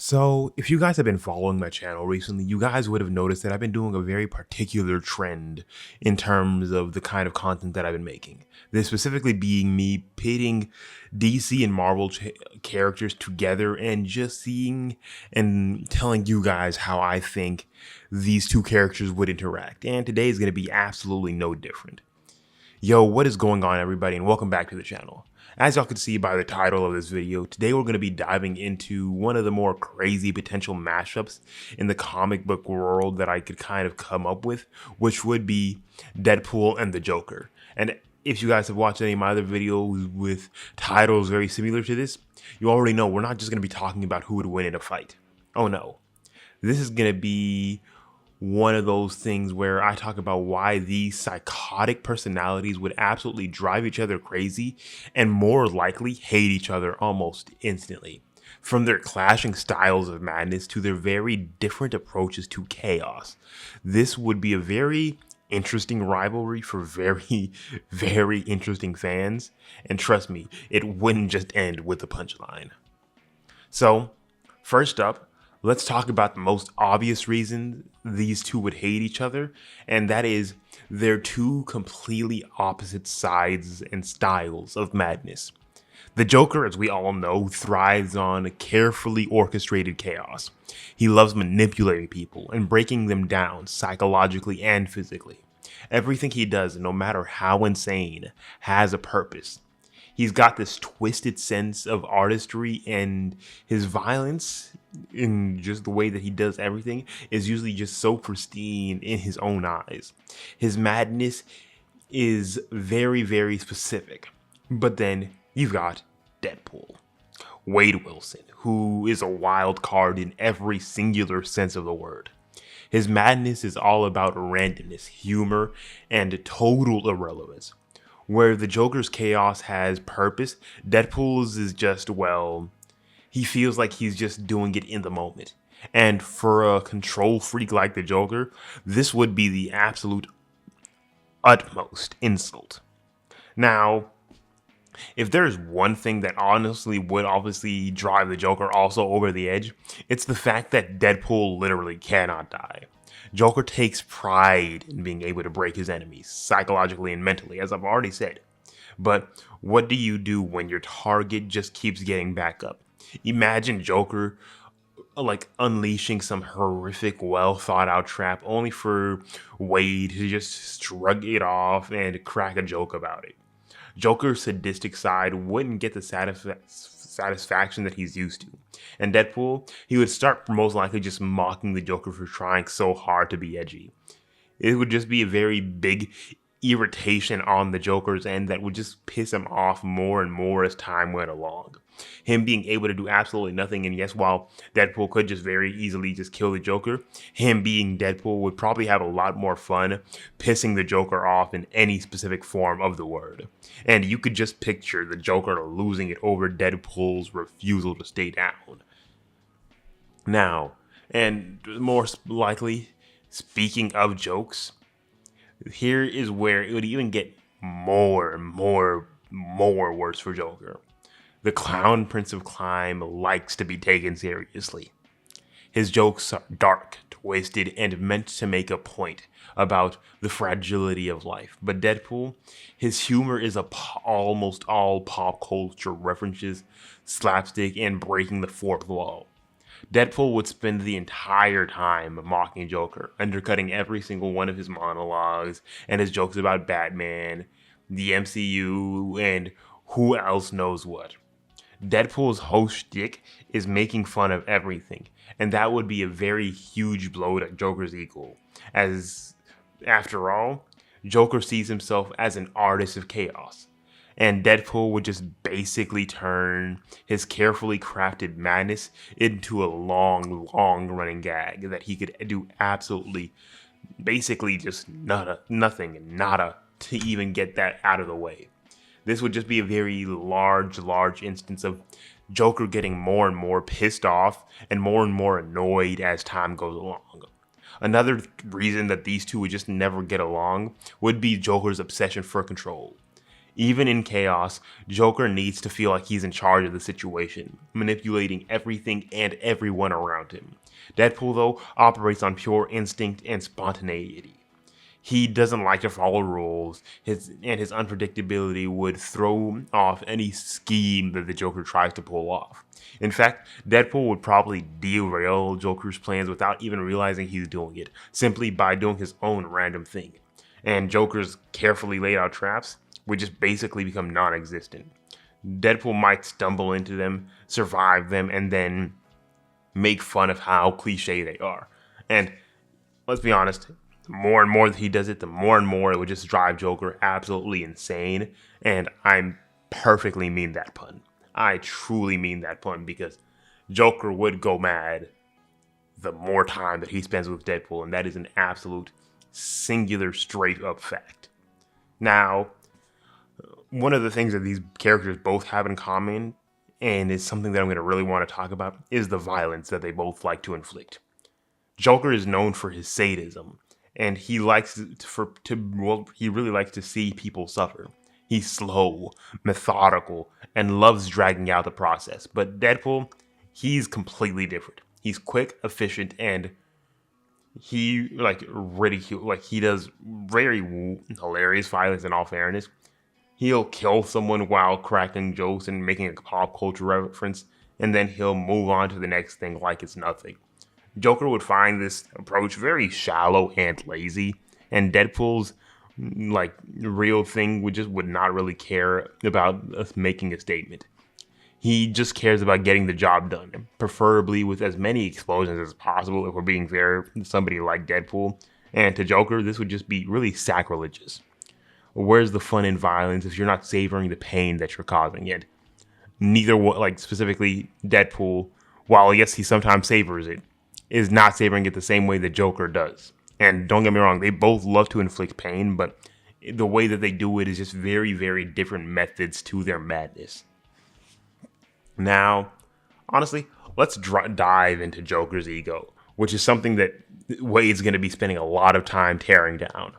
So, if you guys have been following my channel recently, you guys would have noticed that I've been doing a very particular trend in terms of the kind of content that I've been making. This specifically being me pitting DC and Marvel characters together and just seeing and telling you guys how I think these two characters would interact. And today is going to be absolutely no different. Yo, what is going on, everybody, and welcome back to the channel. As y'all can see by the title of this video, today we're going to be diving into one of the more crazy potential mashups in the comic book world that I could kind of come up with, which would be Deadpool and the Joker. And if you guys have watched any of my other videos with titles very similar to this, you already know we're not just going to be talking about who would win in a fight. Oh no. This is going to be one of those things where I talk about why these psychotic personalities would absolutely drive each other crazy and more likely hate each other almost instantly. From their clashing styles of madness to their very different approaches to chaos. This would be a very interesting rivalry for very, very interesting fans. And trust me, it wouldn't just end with a punchline. So, first up, let's talk about the most obvious reason these two would hate each other, and that is they're two completely opposite sides and styles of madness. The Joker, as we all know, thrives on carefully orchestrated chaos. He loves manipulating people and breaking them down psychologically and physically. Everything he does, no matter how insane, has a purpose. He's got this twisted sense of artistry, and his violence, in just the way that he does everything, is usually just so pristine in his own eyes. His madness is very, very specific. But then you've got Deadpool, Wade Wilson, who is a wild card in every singular sense of the word. His madness is all about randomness, humor, and total irrelevance. Where the Joker's chaos has purpose, Deadpool's is just, well, he feels like he's just doing it in the moment. And for a control freak like the Joker, this would be the absolute utmost insult. Now, if there's one thing that honestly would obviously drive the Joker also over the edge, it's the fact that Deadpool literally cannot die. Joker takes pride in being able to break his enemies, psychologically and mentally, as I've already said. But what do you do when your target just keeps getting back up? Imagine Joker unleashing some horrific, well thought out trap only for Wade to just shrug it off and crack a joke about it. Joker's sadistic side wouldn't get the satisfaction that he's used to. And Deadpool, he would start most likely just mocking the Joker for trying so hard to be edgy. It would just be a very big irritation on the Joker's end that would just piss him off more and more as time went along. Him being able to do absolutely nothing, and yes, while Deadpool could just very easily just kill the Joker, him being Deadpool would probably have a lot more fun pissing the Joker off in any specific form of the word. And you could just picture the Joker losing it over Deadpool's refusal to stay down. Now, and more likely, speaking of jokes, here is where it would even get more worse for Joker. The Clown Prince of Crime likes to be taken seriously. His jokes are dark, twisted, and meant to make a point about the fragility of life. But Deadpool, his humor is almost all pop culture references, slapstick, and breaking the fourth wall. Deadpool would spend the entire time mocking Joker, undercutting every single one of his monologues and his jokes about Batman, the MCU, and who else knows what. Deadpool's whole shtick is making fun of everything, and that would be a very huge blow to Joker's ego, as, after all, Joker sees himself as an artist of chaos. And Deadpool would just basically turn his carefully crafted madness into a long running gag that he could do absolutely, basically just nothing to even get that out of the way. This would just be a very large instance of Joker getting more and more pissed off and more annoyed as time goes along. Another reason that these two would just never get along would be Joker's obsession for control. Even in chaos, Joker needs to feel like he's in charge of the situation, manipulating everything and everyone around him. Deadpool, though, operates on pure instinct and spontaneity. He doesn't like to follow rules, his unpredictability would throw off any scheme that the Joker tries to pull off. In fact, Deadpool would probably derail Joker's plans without even realizing he's doing it, simply by doing his own random thing. And Joker's carefully laid out traps would just basically become non-existent. Deadpool might stumble into them, survive them, and then make fun of how cliche they are. And let's be honest, the more and more that he does it, the more and more it would just drive Joker absolutely insane. And I perfectly mean that pun. I truly mean that pun, because Joker would go mad the more time that he spends with Deadpool, and that is an absolute singular straight up fact. Now, one of the things that these characters both have in common, and is something that I'm going to really want to talk about, is the violence that they both like to inflict. Joker is known for his sadism, and he really likes to see people suffer. He's slow, methodical, and loves dragging out the process. But Deadpool, he's completely different. He's quick, efficient, and he he does very hilarious violence. In all fairness, he'll kill someone while cracking jokes and making a pop culture reference, and then he'll move on to the next thing like it's nothing. Joker would find this approach very shallow and lazy, and Deadpool's real thing would not really care about us making a statement. He just cares about getting the job done, preferably with as many explosions as possible if we're being fair to somebody like Deadpool. And to Joker, this would just be really sacrilegious. Where's the fun in violence if you're not savoring the pain that you're causing it? Neither one, specifically Deadpool, while yes, he sometimes savors it, is not savoring it the same way the Joker does. And don't get me wrong, they both love to inflict pain, but the way that they do it is just very, very different methods to their madness. Now, honestly, let's dive into Joker's ego, which is something that Wade's going to be spending a lot of time tearing down.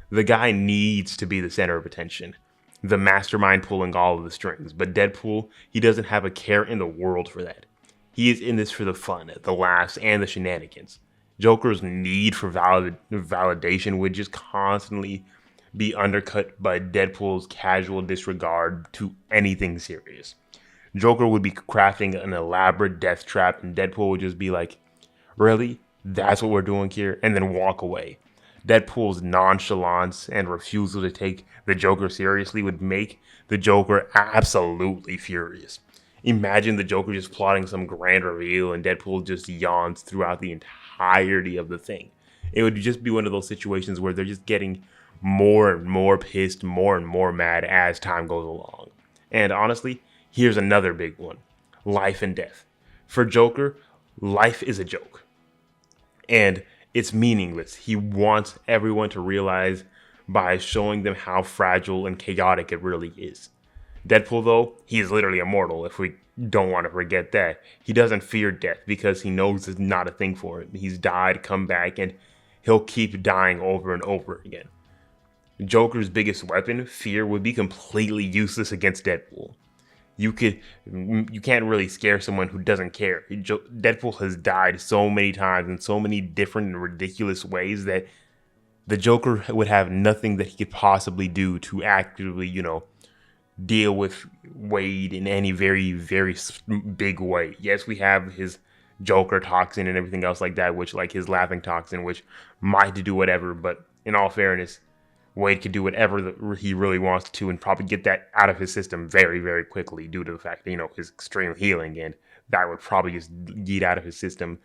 The guy needs to be the center of attention, the mastermind pulling all of the strings, but Deadpool, he doesn't have a care in the world for that. He is in this for the fun, the laughs, and the shenanigans. Joker's need for validation would just constantly be undercut by Deadpool's casual disregard to anything serious. Joker would be crafting an elaborate death trap, and Deadpool would just be like, really? That's what we're doing here? And then walk away. Deadpool's nonchalance and refusal to take the Joker seriously would make the Joker absolutely furious. Imagine the Joker just plotting some grand reveal and Deadpool just yawns throughout the entirety of the thing. It would just be one of those situations where they're just getting more and more pissed, more and more mad as time goes along. And honestly, here's another big one. Life and death. For Joker, life is a joke. And it's meaningless. He wants everyone to realize by showing them how fragile and chaotic it really is. Deadpool, though, he is literally immortal, if we don't want to forget that. He doesn't fear death because he knows it's not a thing for him. He's died, come back, and he'll keep dying over and over again. Joker's biggest weapon, fear, would be completely useless against Deadpool. You can't really scare someone who doesn't care. Deadpool has died so many times in so many different and ridiculous ways that the Joker would have nothing that he could possibly do to actively, deal with Wade in any very, very big way. Yes, we have his Joker toxin and everything else like that, which his laughing toxin, which might do whatever, but in all fairness, Wade could do whatever he really wants to and probably get that out of his system very, very quickly due to the fact that, his extreme healing, and that would probably just get out of his system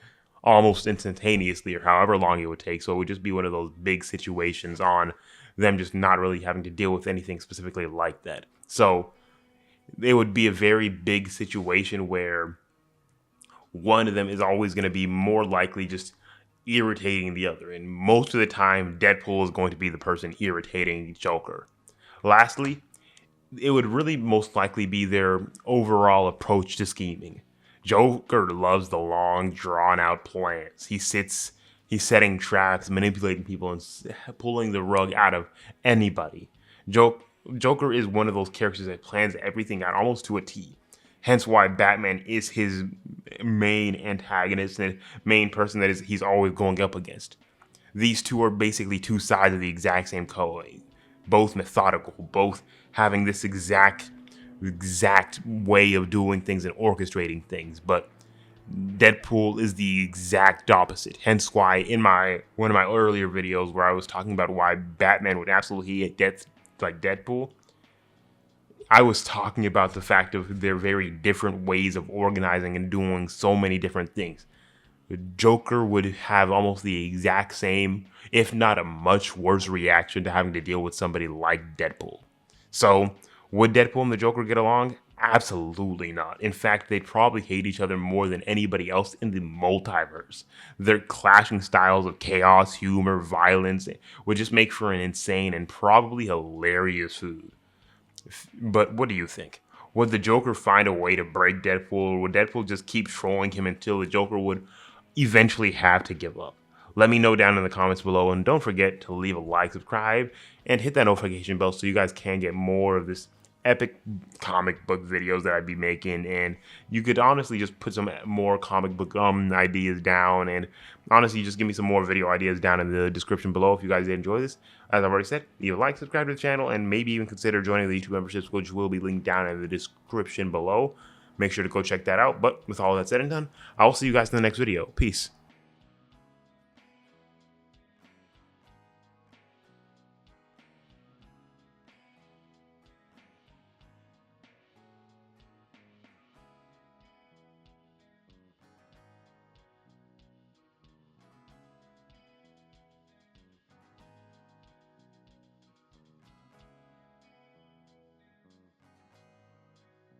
almost instantaneously or however long it would take. So it would just be one of those big situations on them just not really having to deal with anything specifically like that. So it would be a very big situation where one of them is always going to be more likely just irritating the other. And most of the time, Deadpool is going to be the person irritating Joker. Lastly, it would really most likely be their overall approach to scheming. Joker loves the long, drawn-out plans. He's setting traps, manipulating people, and pulling the rug out of anybody. Joker is one of those characters that plans everything out almost to a T. Hence why Batman is his main antagonist and main person that he's always going up against. These two are basically two sides of the exact same coin. Both methodical, both having this exact way of doing things and orchestrating things. But Deadpool is the exact opposite. Hence why in one of my earlier videos where I was talking about why Batman would absolutely hate death like Deadpool, I was talking about the fact of their very different ways of organizing and doing so many different things. The Joker would have almost the exact same, if not a much worse reaction to having to deal with somebody like Deadpool. So, would Deadpool and the Joker get along? Absolutely not. In fact, they'd probably hate each other more than anybody else in the multiverse. Their clashing styles of chaos, humor, violence would just make for an insane and probably hilarious feud. But what do you think? Would the Joker find a way to break Deadpool, or would Deadpool just keep trolling him until the Joker would eventually have to give up? Let me know down in the comments below, and don't forget to leave a like, subscribe, and hit that notification bell so you guys can get more of this epic comic book videos that I'd be making. And you could honestly just put some more comic book ideas down, and honestly just give me some more video ideas down in the description below if you guys did enjoy this. As I've already said, leave a like, subscribe to the channel, and maybe even consider joining the YouTube memberships, which will be linked down in the description below. Make sure to go check that out. But with all that said and done, I will see you guys in the next video. Peace.